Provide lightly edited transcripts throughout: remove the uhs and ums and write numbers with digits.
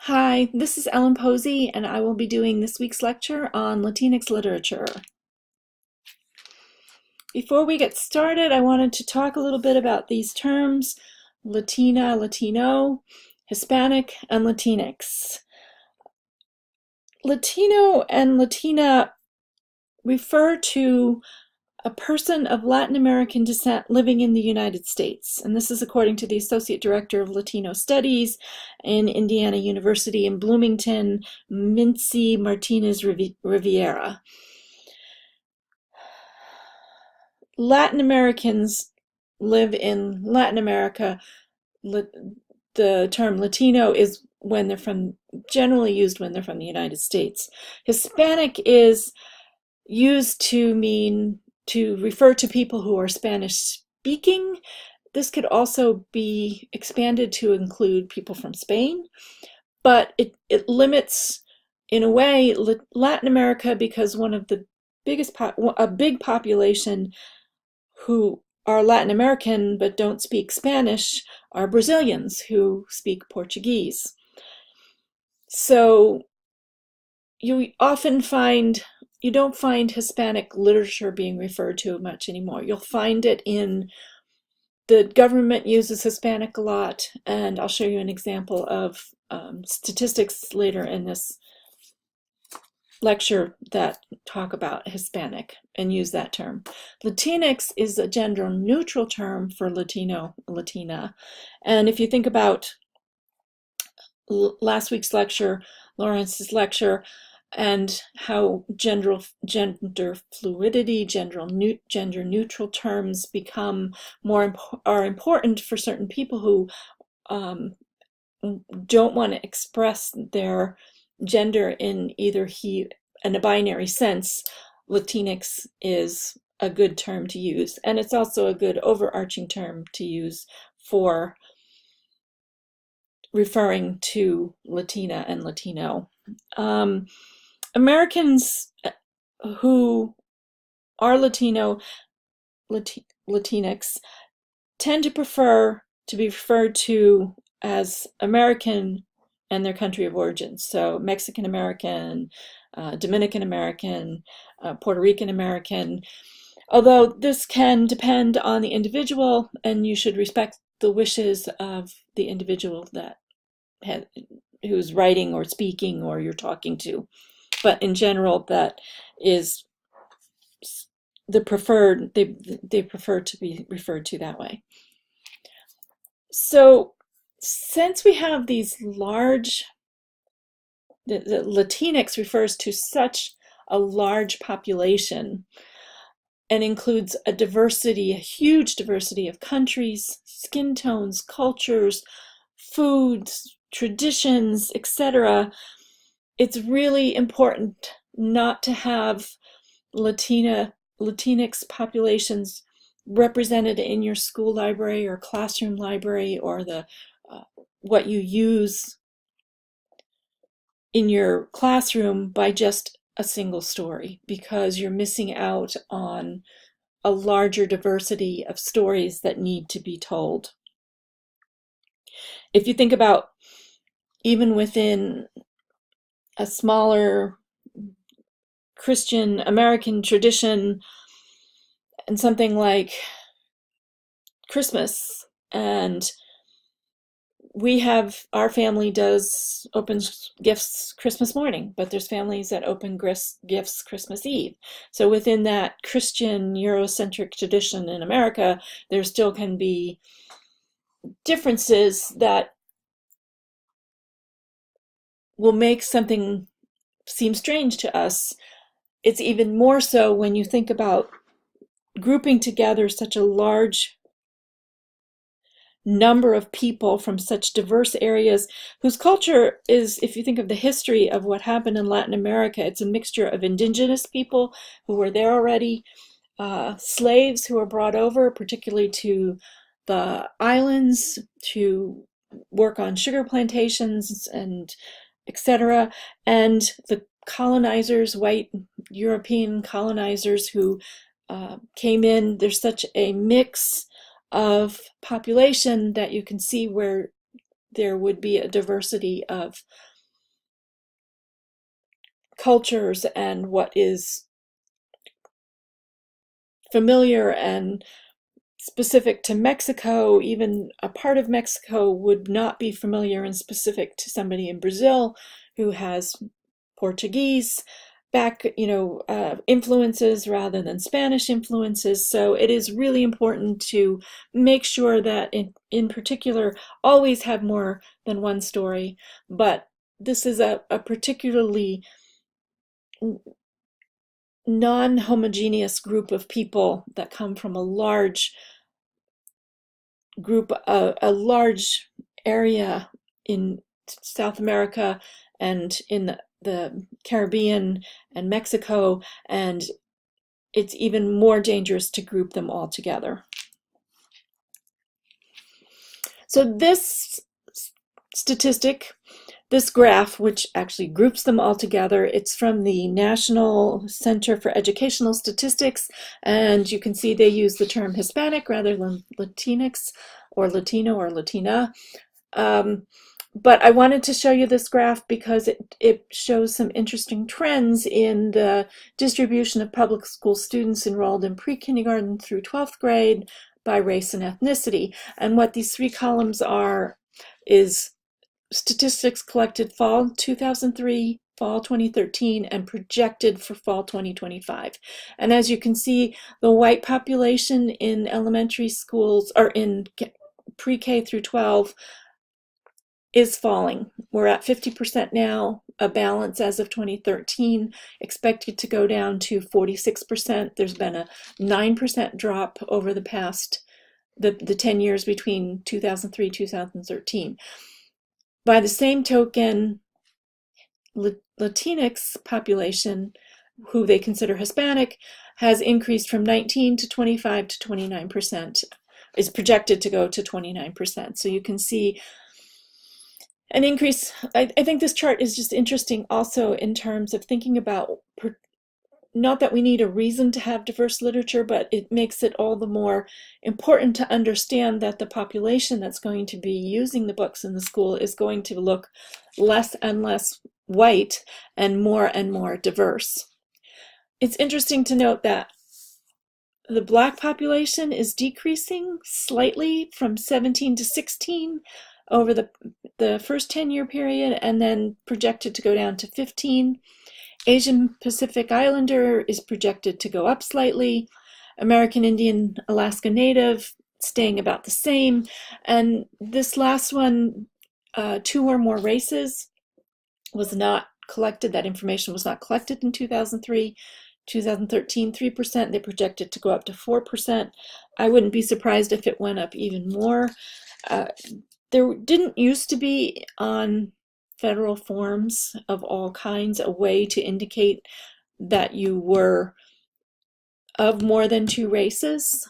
Hi, this is Ellen Posey, and I will be doing this week's lecture on Latinx literature. Before we get started, I wanted to talk a little bit about these terms: Latina, Latino, Hispanic, and Latinx. Latino and Latina refer to a person of Latin American descent living in the United States. And this is according to the Associate Director of Latino Studies in Indiana University in Bloomington, Mincy Martinez Riviera. Latin Americans live in Latin America. The term Latino is generally used when they're from the United States. Hispanic is used to refer to people who are Spanish speaking. This could also be expanded to include people from Spain, but it limits, in a way, Latin America, because one of the a big population who are Latin American but don't speak Spanish are Brazilians who speak Portuguese. So you don't find Hispanic literature being referred to much anymore. You'll find it the government uses Hispanic a lot, and I'll show you an example of statistics later in this lecture that talk about Hispanic and use that term. Latinx is a gender neutral term for Latino, Latina. And if you think about last week's lecture, Lawrence's lecture, and how gender fluidity, gender neutral terms are important for certain people who don't want to express their gender in a binary sense. Latinx is a good term to use, and it's also a good overarching term to use for referring to Latina and Latino. Americans who are Latinx tend to prefer to be referred to as American and their country of origin. So Mexican American, Dominican American, Puerto Rican American. Although this can depend on the individual, and you should respect the wishes of the individual who's writing or speaking or you're talking to. But in general, that is the preferred, they prefer to be referred to that way. So since we have these the Latinx refers to such a large population and includes a huge diversity of countries, skin tones, cultures, foods, traditions, etc., it's really important not to have Latinx populations represented in your school library or classroom library or what you use in your classroom by just a single story, because you're missing out on a larger diversity of stories that need to be told. If you think about even within a smaller Christian American tradition and something like Christmas, and our family opens gifts Christmas morning, but there's families that open gifts Christmas Eve. So within that Christian Eurocentric tradition in America, there still can be differences that will make something seem strange to us. It's even more so when you think about grouping together such a large number of people from such diverse areas whose culture is, if you think of the history of what happened in Latin America, it's a mixture of indigenous people who were there already, slaves who were brought over, particularly to the islands to work on sugar plantations and etc., and the colonizers, white European colonizers who came in. There's such a mix of population that you can see where there would be a diversity of cultures and what is familiar and specific to Mexico, even a part of Mexico, would not be familiar and specific to somebody in Brazil who has Portuguese influences rather than Spanish influences. So it is really important to make sure that in particular, always have more than one story. But this is a particularly non-homogeneous group of people that come from a large group, a large area in South America and in the Caribbean and Mexico, and it's even more dangerous to group them all together. So this statistic, this graph, which actually groups them all together, it's from the National Center for Educational Statistics, and you can see they use the term Hispanic rather than Latinx or Latino or Latina. But I wanted to show you this graph because it shows some interesting trends in the distribution of public school students enrolled in pre-kindergarten through 12th grade by race and ethnicity. And what these three columns are is statistics collected fall 2003, fall 2013, and projected for fall 2025. And as you can see, the white population in elementary schools, or in pre-K through 12, is falling. We're at 50% now, a balance as of 2013, expected to go down to 46%. There's been a 9% drop over the past, the 10 years between 2003 2013. By the same token, Latinx population, who they consider Hispanic, has increased from 19 to 25 to 29%, is projected to go to 29%. So you can see an increase. I think this chart is just interesting also in terms of thinking about, not that we need a reason to have diverse literature, but it makes it all the more important to understand that the population that's going to be using the books in the school is going to look less and less white and more diverse. It's interesting to note that the Black population is decreasing slightly from 17 to 16 over the first 10-year period, and then projected to go down to 15. Asian Pacific Islander is projected to go up slightly. American Indian, Alaska Native staying about the same. And this last one, 2 or more races, was not collected. That information was not collected in 2003. 2013, 3%. They projected to go up to 4%. I wouldn't be surprised if it went up even more. There didn't used to be on federal forms of all kinds a way to indicate that you were of more than 2 races,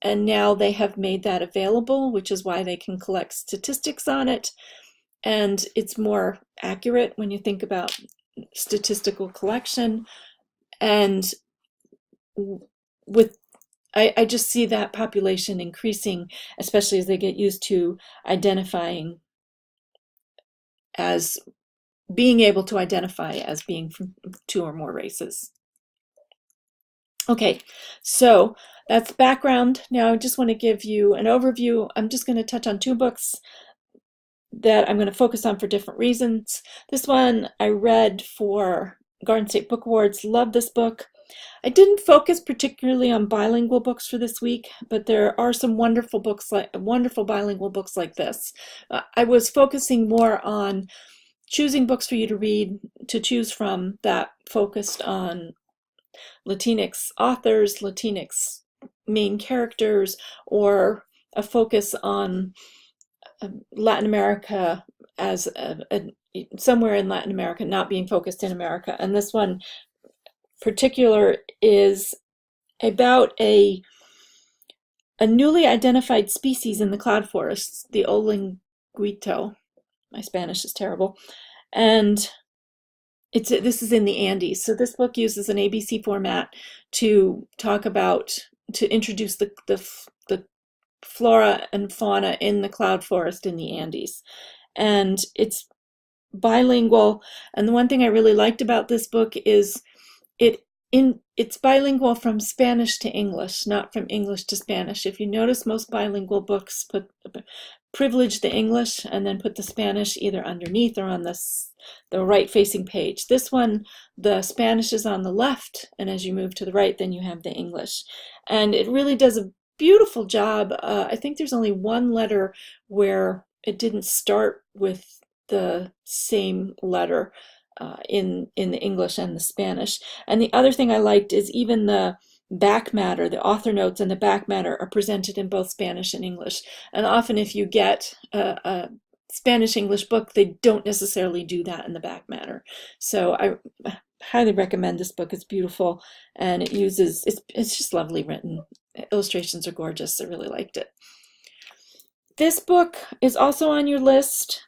and now they have made that available, which is why they can collect statistics on it, and it's more accurate when you think about statistical collection. And I just see that population increasing, especially as they get used to identifying as being able to identify as being from 2 or more races. Okay, so that's background. Now I just want to give you an overview. I'm just going to touch on 2 books that I'm going to focus on for different reasons. This one I read for Garden State Book Awards. Love this book. I didn't focus particularly on bilingual books for this week, but there are some wonderful books, like wonderful bilingual books like this. I was focusing more on choosing books for you to read, to choose from, that focused on Latinx authors, Latinx main characters, or a focus on Latin America as somewhere in Latin America, not being focused in America. And this one particular is about a newly identified species in the cloud forests, the olinguito. My Spanish is terrible. And this is in the Andes. So this book uses an ABC format to talk about, to introduce the flora and fauna in the cloud forest in the Andes. And it's bilingual. And the one thing I really liked about this book is it it's bilingual from Spanish to English, not from English to Spanish. If you notice, most bilingual books privilege the English and then put the Spanish either underneath or on the right facing page. This one, the Spanish is on the left, and as you move to the right, then you have the English. And it really does a beautiful job. I think there's only one letter where it didn't start with the same letter in the English and the Spanish. And the other thing I liked is even the back matter, the author notes and the back matter are presented in both Spanish and English. And often if you get a Spanish-English book, they don't necessarily do that in the back matter. So I highly recommend this book. It's beautiful, and it's just lovely written. Illustrations are gorgeous. I really liked it. This book is also on your list.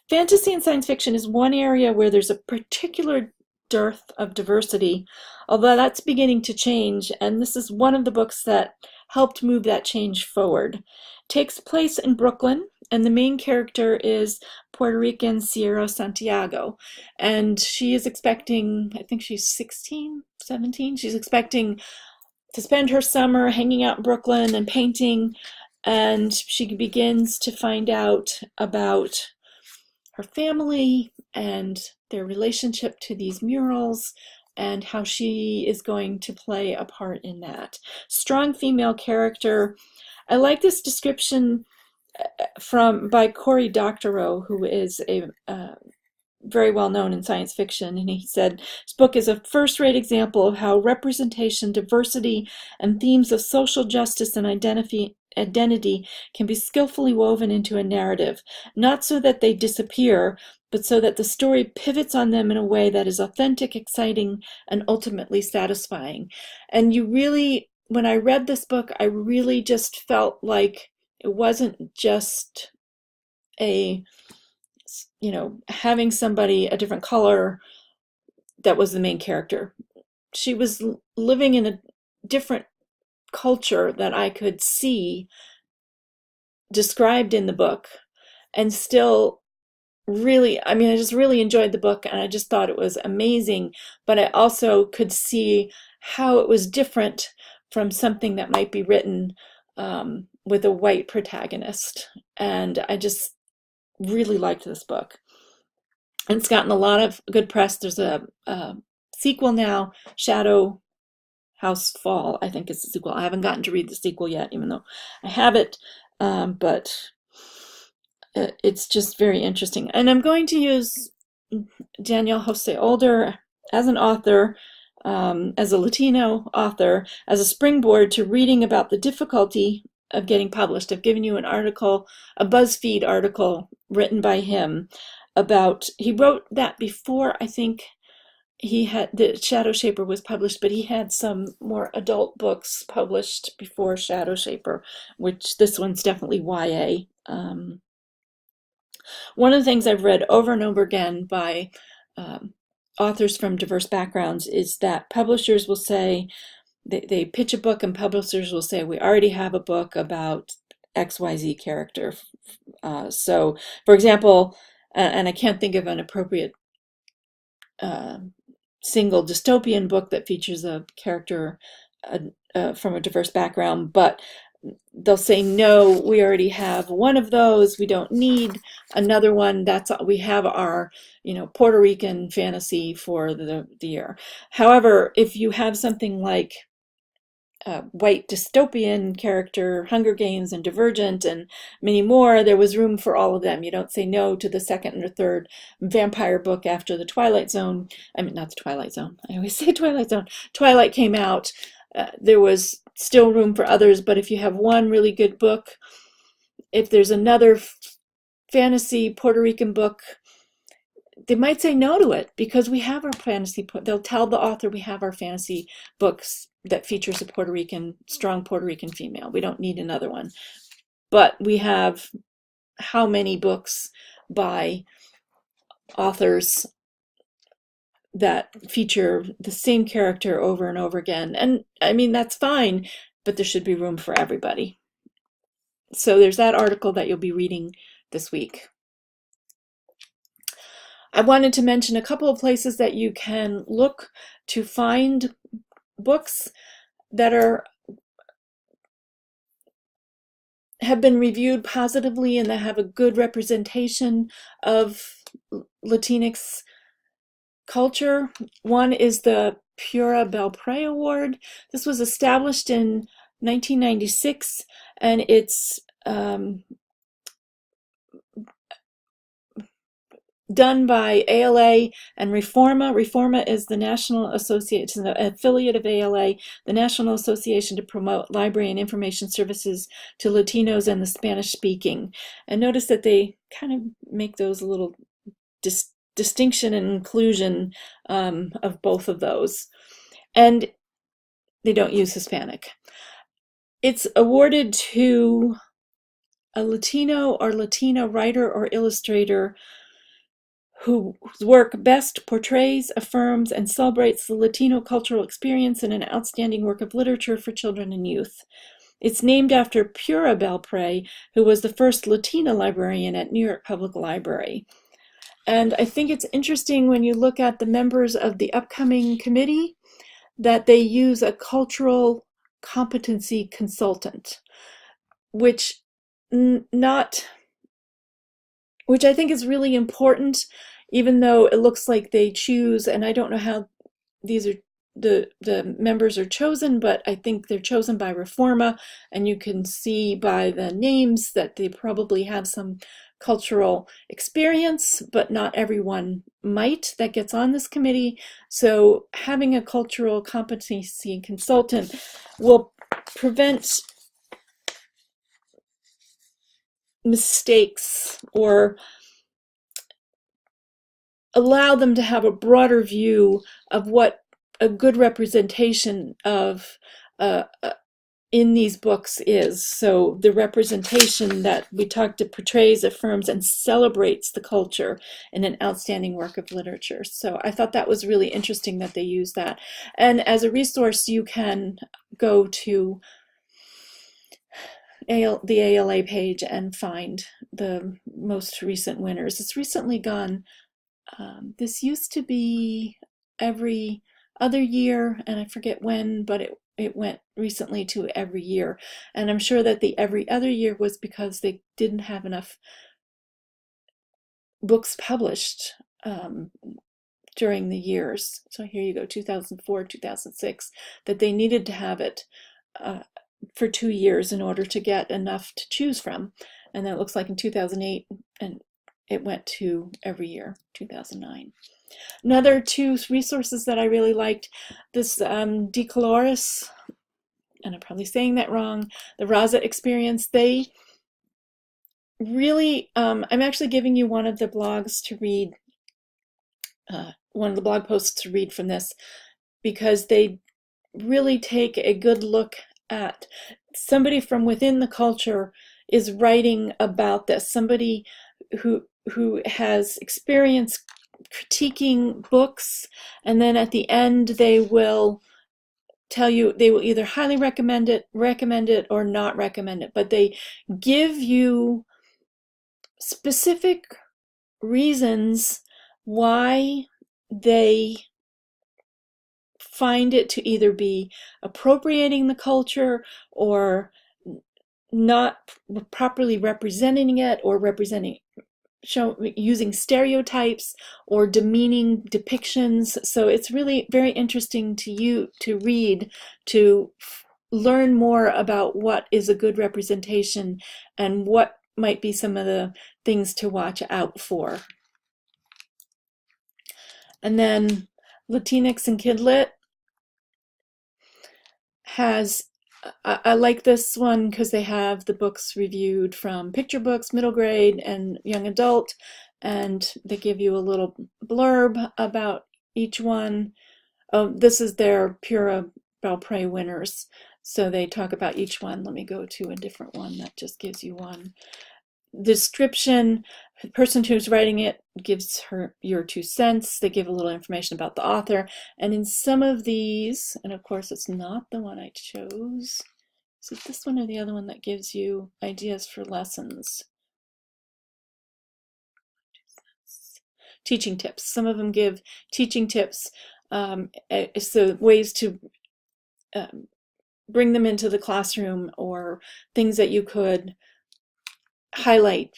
Fantasy and science fiction is one area where there's a particular dearth of diversity, although that's beginning to change, and this is one of the books that helped move that change forward. It takes place in Brooklyn, and the main character is Puerto Rican Sierra Santiago, and she is expecting, I think she's 16, 17, she's expecting to spend her summer hanging out in Brooklyn and painting, and she begins to find out about her family and their relationship to these murals and how she is going to play a part in that. Strong female character. I like this description by Cory Doctorow, who is a very well known in science fiction, and he said, this book is a first-rate example of how representation, diversity, and themes of social justice and identity can be skillfully woven into a narrative, not so that they disappear, but so that the story pivots on them in a way that is authentic, exciting, and ultimately satisfying. And when I read this book, I really just felt like it wasn't just having somebody a different color that was the main character. She was living in a different culture that I could see described in the book, and still I just really enjoyed the book, and I just thought it was amazing, but I also could see how it was different from something that might be written with a white protagonist. And I just really liked this book. And it's gotten a lot of good press. There's a sequel now, Shadow House Fall, I think is the sequel. I haven't gotten to read the sequel yet, even though I have it, but it's just very interesting. And I'm going to use Danielle Jose Older as an author, as a Latino author, as a springboard to reading about the difficulty of getting published. I've given you an article, a BuzzFeed article written by him he wrote that before, I think, the Shadow Shaper was published, but he had some more adult books published before Shadow Shaper, which this one's definitely YA. One of the things I've read over and over again by authors from diverse backgrounds is that publishers will say, they pitch a book and publishers will say, we already have a book about XYZ character. So, for example, and I can't think of an appropriate single dystopian book that features a character from a diverse background, but they'll say, no, we already have one of those. We don't need another one. We have our, Puerto Rican fantasy for the year. However, if you have something like white dystopian character, Hunger Games and Divergent and many more, there was room for all of them. You don't say no to the second or third vampire book after the Twilight Zone. I mean, not the Twilight Zone. I always say Twilight Zone. Twilight came out. There was still room for others, but if you have one really good book, if there's another fantasy Puerto Rican book, they might say no to it because we have our fantasy. They'll tell the author we have our fantasy books that features a strong Puerto Rican female. We don't need another one. But we have how many books by authors that feature the same character over and over again? And I mean, that's fine, but there should be room for everybody. So there's that article that you'll be reading this week. I wanted to mention a couple of places that you can look to find books that have been reviewed positively and that have a good representation of Latinx culture. One is the Pura Belpré Award. This was established in 1996, and it's done by ALA and Reforma. Reforma is the National Association, an affiliate of ALA, the National Association to Promote Library and Information Services to Latinos and the Spanish-speaking. And notice that they kind of make those a little distinction and inclusion of both of those. And they don't use Hispanic. It's awarded to a Latino or Latina writer or illustrator whose work best portrays, affirms, and celebrates the Latino cultural experience in an outstanding work of literature for children and youth. It's named after Pura Belpré, who was the first Latina librarian at New York Public Library. And I think it's interesting when you look at the members of the upcoming committee that they use a cultural competency consultant, which I think is really important, even though it looks like they choose, and I don't know how these are the members are chosen, but I think they're chosen by Reforma, and you can see by the names that they probably have some cultural experience, but not everyone might that gets on this committee. So having a cultural competency consultant will prevent mistakes or allow them to have a broader view of what a good representation of in these books is. So the representation that we talked about portrays, affirms, and celebrates the culture in an outstanding work of literature. So I thought that was really interesting that they use that. And as a resource, you can go to the ALA page and find the most recent winners. It's recently gone. This used to be every other year, and I forget when, but it went recently to every year. And I'm sure that the every other year was because they didn't have enough books published during the years. So here you go, 2004, 2006, that they needed to have it for 2 years in order to get enough to choose from. And then it looks like in 2008, and it went to every year, 2009. Another two resources that I really liked, this De Coloris, and I'm probably saying that wrong, the Raza Experience, they really, I'm actually giving you one of the blogs to read, one of the blog posts to read from this, because they really take a good look at somebody from within the culture is writing about this, somebody who has experience critiquing books, and then at the end they will tell you, they will either highly recommend it, or not recommend it, but they give you specific reasons why they find it to either be appropriating the culture or not properly representing it, or using stereotypes or demeaning depictions. So it's really very interesting to read, to learn more about what is a good representation and what might be some of the things to watch out for. And then Latinx and Kidlit has, I like this one because they have the books reviewed from picture books, middle grade, and young adult, and they give you a little blurb about each one. Oh, this is their Pura Belpré winners, so they talk about each one. Let me go to a different one that just gives you one description. The person who's writing it gives your 2 cents. They give a little information about the author. And in some of these, and of course it's not the one I chose, is it this one or the other one that gives you ideas for lessons? teaching tips. Some of them give teaching tips, so ways to bring them into the classroom, or things that you could highlight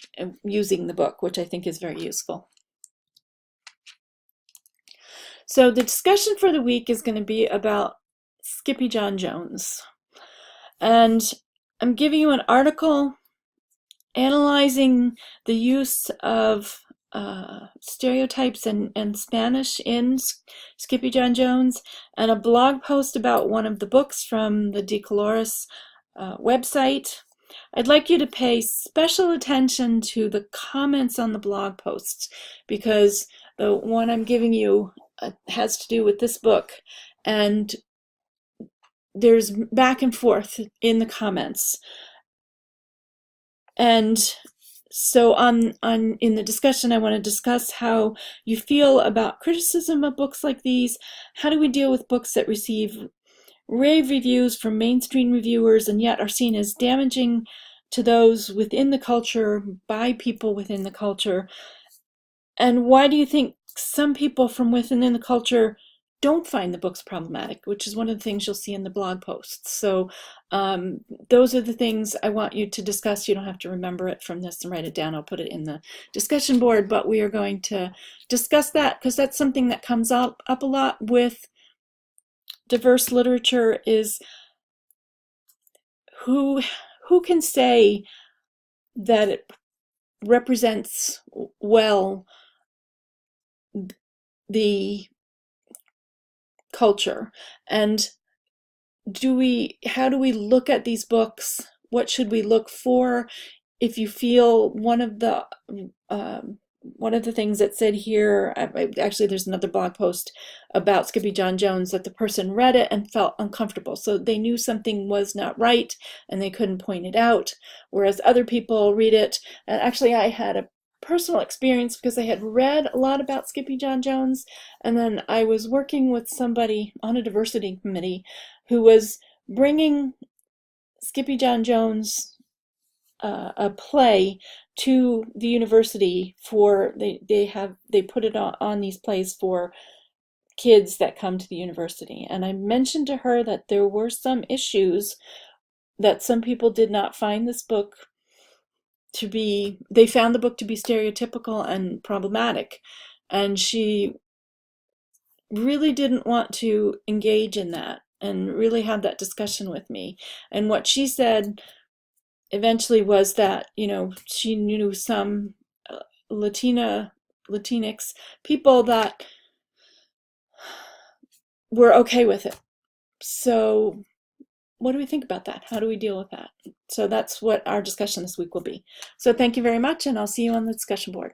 using the book, which I think is very useful. So the discussion for the week is going to be about Skippy John Jones. And I'm giving you an article analyzing the use of stereotypes and Spanish in Skippy John Jones, and a blog post about one of the books from the DeColoris website. I'd like you to pay special attention to the comments on the blog posts, because the one I'm giving you has to do with this book, and there's back and forth in the comments. And so in the discussion, I want to discuss how you feel about criticism of books like these. How do we deal with books that receive rave reviews from mainstream reviewers and yet are seen as damaging to those within the culture by people within the culture? And why do you think some people from within the culture don't find the books problematic, which is one of the things you'll see in the blog posts? So those are the things I want you to discuss. You don't have to remember it from this and write it down. I'll put it in the discussion board, but we are going to discuss that because that's something that comes up a lot with diverse literature, is who can say that it represents well the culture, and how do we look at these books? What should we look for? If you feel one of the things that said here, actually there's another blog post about Skippy John Jones, that the person read it and felt uncomfortable, so they knew something was not right and they couldn't point it out, whereas other people read it. And actually I had a personal experience because I had read a lot about Skippy John Jones, and then I was working with somebody on a diversity committee who was bringing Skippy John Jones, a play, to the university for they put it on these plays for kids that come to the university. And I mentioned to her that there were some issues, that some people did not find this book to be, they found the book to be stereotypical and problematic, and she really didn't want to engage in that and really had that discussion with me. And what she said eventually was that, she knew some Latinx people that were okay with it. So what do we think about that? How do we deal with that? So that's what our discussion this week will be. So thank you very much, and I'll see you on the discussion board.